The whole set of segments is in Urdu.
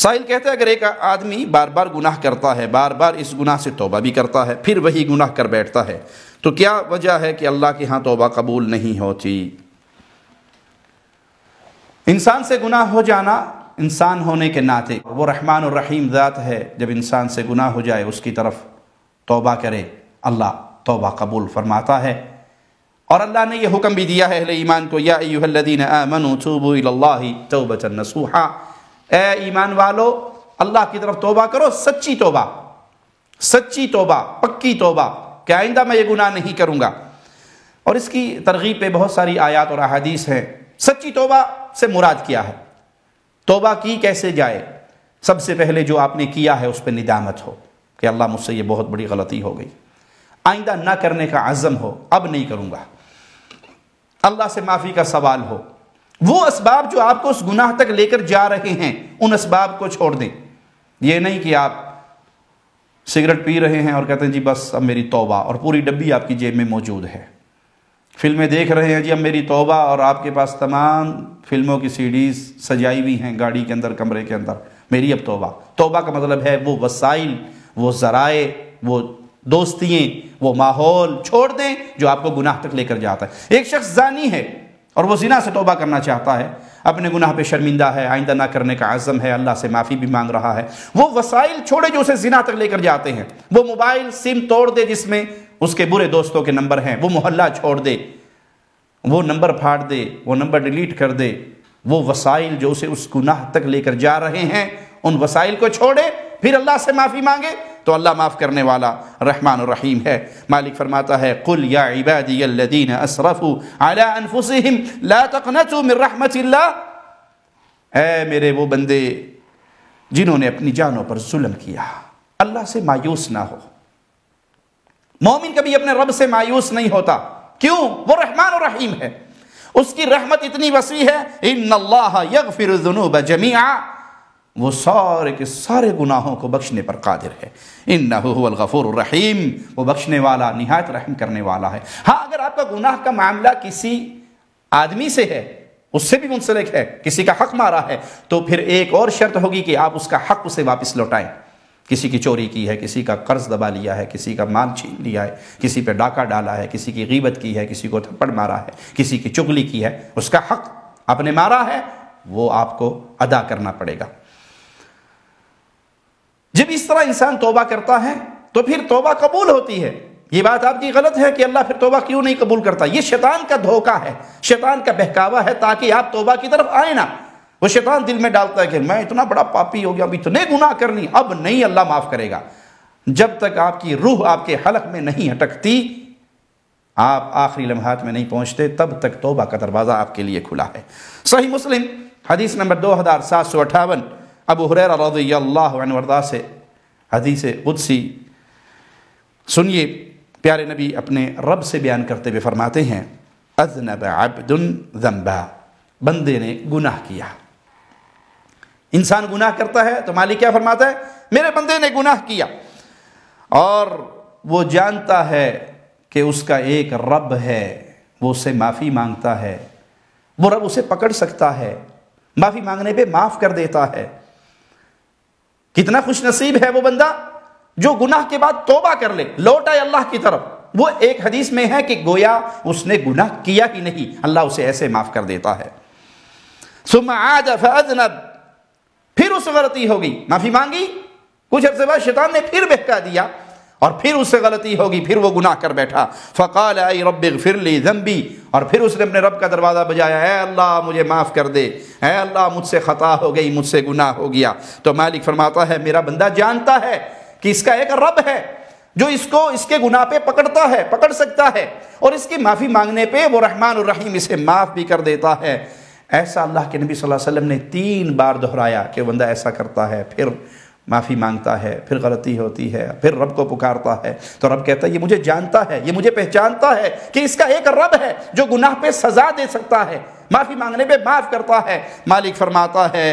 سائل کہتا ہے اگر ایک آدمی بار بار گناہ کرتا ہے، بار بار اس گناہ سے توبہ بھی کرتا ہے، پھر وہی گناہ کر بیٹھتا ہے، تو کیا وجہ ہے کہ اللہ کے ہاں توبہ قبول نہیں ہوتی؟ انسان سے گناہ ہو جانا انسان ہونے کے ناطے وہ رحمان الرحیم ذات ہے، جب انسان سے گناہ ہو جائے اس کی طرف توبہ کرے اللہ توبہ قبول فرماتا ہے۔ اور اللہ نے یہ حکم بھی دیا ہے اہل ایمان کو، یا ایھا الذین آمنوا توبوا الی اللہ توبۃ نصوحا، اے ایمان والو اللہ کی طرف توبہ کرو، سچی توبہ، سچی توبہ، پکی توبہ کہ آئندہ میں یہ گناہ نہیں کروں گا۔ اور اس کی ترغیب پہ بہت ساری آیات اور احادیث ہیں۔ سچی توبہ سے مراد کیا ہے؟ توبہ کی کیسے جائے؟ سب سے پہلے جو آپ نے کیا ہے اس پہ ندامت ہو کہ اللہ مجھ سے یہ بہت بڑی غلطی ہو گئی، آئندہ نہ کرنے کا عزم ہو، اب نہیں کروں گا، اللہ سے معافی کا سوال ہو۔ وہ اسباب جو آپ کو اس گناہ تک لے کر جا رہے ہیں ان اسباب کو چھوڑ دیں۔ یہ نہیں کہ آپ سگریٹ پی رہے ہیں اور کہتے ہیں جی بس اب میری توبہ، اور پوری ڈبی آپ کی جیب میں موجود ہے۔ فلمیں دیکھ رہے ہیں جی اب میری توبہ، اور آپ کے پاس تمام فلموں کی سی ڈیز سجائی ہوئی ہیں گاڑی کے اندر، کمرے کے اندر، میری اب توبہ۔ توبہ کا مطلب ہے وہ وسائل، وہ ذرائع، وہ دوستیاں، وہ ماحول چھوڑ دیں جو آپ کو گناہ تک لے کر جاتا ہے۔ ایک شخص زانی ہے اور وہ زنا سے توبہ کرنا چاہتا ہے، اپنے گناہ پہ شرمندہ ہے، آئندہ نہ کرنے کا عزم ہے، اللہ سے معافی بھی مانگ رہا ہے۔ وہ وسائل چھوڑے جو اسے زنا تک لے کر جاتے ہیں، وہ موبائل سم توڑ دے جس میں اس کے برے دوستوں کے نمبر ہیں، وہ محلہ چھوڑ دے، وہ نمبر پھاڑ دے، وہ نمبر ڈیلیٹ کر دے۔ وہ وسائل جو اسے اس گناہ تک لے کر جا رہے ہیں ان وسائل کو چھوڑے، پھر اللہ سے معافی مانگے تو اللہ معاف کرنے والا رحمان الرحیم ہے۔ مالک فرماتا ہے قل یا عبادی الذین اسرفوا علی انفسہم لا تقنطوا من رحمت اللہ، اے میرے وہ بندے جنہوں نے اپنی جانوں پر ظلم کیا، اللہ سے مایوس نہ ہو۔ مومن کبھی اپنے رب سے مایوس نہیں ہوتا، کیوں؟ وہ رحمان الرحیم ہے، اس کی رحمت اتنی وسیع ہے۔ ان اللہ یغفر الذنوب جمیعا، وہ سارے کے سارے گناہوں کو بخشنے پر قادر ہے۔ انہ هو الغفور الرحیم، وہ بخشنے والا نہایت رحم کرنے والا ہے۔ ہاں اگر آپ کا گناہ کا معاملہ کسی آدمی سے ہے، اس سے بھی منسلک ہے، کسی کا حق مارا ہے، تو پھر ایک اور شرط ہوگی کہ آپ اس کا حق اسے واپس لوٹائیں۔ کسی کی چوری کی ہے، کسی کا قرض دبا لیا ہے، کسی کا مال چھین لیا ہے، کسی پہ ڈاکہ ڈالا ہے، کسی کی غیبت کی ہے، کسی کو تھپڑ مارا ہے، کسی کی چغلی کی ہے، اس کا حق آپ نے مارا ہے، وہ آپ کو ادا کرنا پڑے گا۔ جب اس طرح انسان توبہ کرتا ہے تو پھر توبہ قبول ہوتی ہے۔ یہ بات آپ کی غلط ہے کہ اللہ پھر توبہ کیوں نہیں قبول کرتا، یہ شیطان کا دھوکہ ہے، شیطان کا بہکاوا ہے تاکہ آپ توبہ کی طرف آئیں نہ۔ وہ شیطان دل میں ڈالتا ہے کہ میں اتنا بڑا پاپی ہو گیا، اب اتنے گناہ کرنی، اب نہیں اللہ معاف کرے گا۔ جب تک آپ کی روح آپ کے حلق میں نہیں اٹکتی، آپ آخری لمحات میں نہیں پہنچتے، تب تک توبہ کا دروازہ آپ کے لیے کھلا ہے۔ صحیح مسلم حدیث نمبر 2758، ابو ہریرہ رضی اللہ عنہ وارضاہ سے حدیث قدسی سنیے، پیارے نبی اپنے رب سے بیان کرتے ہوئے فرماتے ہیں اذنب عبد ذنبا، بندے نے گناہ کیا۔ انسان گناہ کرتا ہے تو مالک کیا فرماتا ہے؟ میرے بندے نے گناہ کیا، اور وہ جانتا ہے کہ اس کا ایک رب ہے، وہ اسے معافی مانگتا ہے، وہ رب اسے پکڑ سکتا ہے، معافی مانگنے پہ معاف کر دیتا ہے۔ کتنا خوش نصیب ہے وہ بندہ جو گناہ کے بعد توبہ کر لے، لوٹ آئے اللہ کی طرف۔ وہ ایک حدیث میں ہے کہ گویا اس نے گناہ کیا ہی نہیں، اللہ اسے ایسے معاف کر دیتا ہے۔ ثم عاد فاذنب، پھر اس غلطی ہوگی، معافی مانگی، کچھ عرصے بعد شیطان نے پھر بہکا دیا اور پھر اس سے غلطی ہوگی، پھر وہ گناہ کر بیٹھا۔ فقال ای رب اغفر لی ذنبی، اور پھر اس نے اپنے رب کا دروازہ بجایا، اے اللہ مجھے معاف کر دے، اے اللہ مجھ سے خطا ہو گئی، مجھ سے گناہ ہو گیا۔ تو مالک فرماتا ہے میرا بندہ جانتا ہے کہ اس کا ایک رب ہے جو اس کو اس کے گناہ پہ پکڑتا ہے، پکڑ سکتا ہے، اور اس کی معافی مانگنے پہ وہ رحمان الرحیم اسے معاف بھی کر دیتا ہے۔ ایسا اللہ کے نبی صلی اللہ علیہ وسلم نے 3 بار دہرایا کہ بندہ ایسا کرتا ہے، پھر معافی مانگتا ہے، پھر غلطی ہوتی ہے، پھر رب کو پکارتا ہے، تو رب کہتا ہے یہ مجھے جانتا ہے، یہ مجھے پہچانتا ہے کہ اس کا ایک رب ہے جو گناہ پہ سزا دے سکتا ہے، معافی مانگنے پہ معاف کرتا ہے۔ مالک فرماتا ہے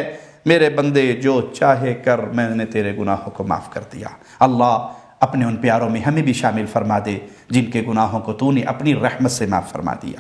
میرے بندے جو چاہے کر، میں نے تیرے گناہوں کو معاف کر دیا۔ اللہ اپنے ان پیاروں میں ہمیں بھی شامل فرما دے جن کے گناہوں کو تو نے اپنی رحمت سے معاف فرما دیا۔